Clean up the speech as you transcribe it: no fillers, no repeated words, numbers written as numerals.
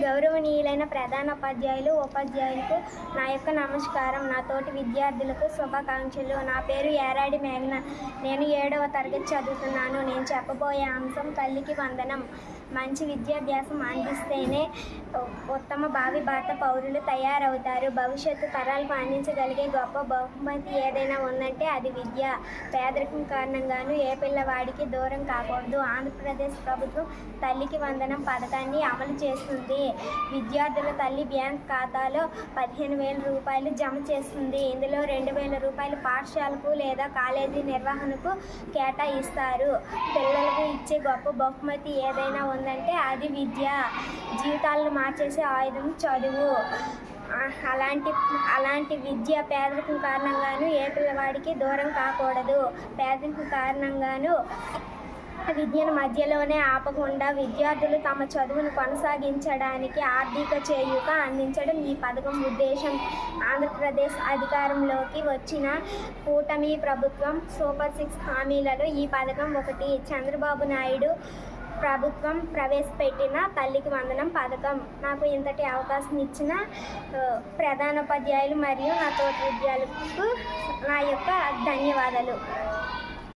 గౌరవనీయులైన ప్రధానోపాధ్యాయులు, ఉపాధ్యాయులకు నా యొక్క నమస్కారం. నా తోటి విద్యార్థులకు శుభాకాంక్షలు. నా పేరు యారాడి మేఘన. నేను 7వ తరగతి చదువుతున్నాను. నేను చెప్పబోయే అంశం తల్లికి వందనం. మంచి విద్యాభ్యాసం అందిస్తేనే ఉత్తమ భావి భారత పౌరులు తయారవుతారు. భవిష్యత్తు తరాలకు అందించగలిగే గొప్ప బహుమతి ఏదైనా ఉందంటే అది విద్య. పేదరికం కారణంగానూ ఏ పిల్లవాడికి దూరం కాకూడదు. ఆంధ్రప్రదేశ్ ప్రభుత్వం తల్లికి వందనం పథకాన్ని అమలు చేస్తుంది. విద్యార్థుల తల్లి బ్యాంక్ ఖాతాలో 15,000 రూపాయలు జమ చేస్తుంది. ఇందులో 2,000 రూపాయలు పాఠశాలకు లేదా కాలేజీ నిర్వహణకు కేటాయిస్తారు. పిల్లలకు ఇచ్చే గొప్ప బహుమతి ఏదైనా ఉందంటే అది విద్య. జీవితాలను మార్చేసే ఆయుధం చదువు. అలాంటి విద్య పేదరికం కారణంగానూ ఏ పిల్లవాడికి దూరం కాకూడదు. పేదరికం కారణంగానూ విద్యను మధ్యలోనే ఆపకుండా విద్యార్థులు తమ చదువును కొనసాగించడానికి ఆర్థిక చేయూత అందించడం ఈ పథకం ఉద్దేశం. ఆంధ్రప్రదేశ్ అధికారంలోకి వచ్చిన కూటమి ప్రభుత్వం సూపర్ 6 హామీలలో ఈ పథకం ఒకటి. చంద్రబాబు నాయుడు ప్రభుత్వం ప్రవేశపెట్టిన తల్లికి వందనం పథకం. నాకు ఇంతటి అవకాశం ఇచ్చిన ప్రధానోపాధ్యాయులు మరియు నా తోటి విద్యార్థులకు నా యొక్క ధన్యవాదాలు.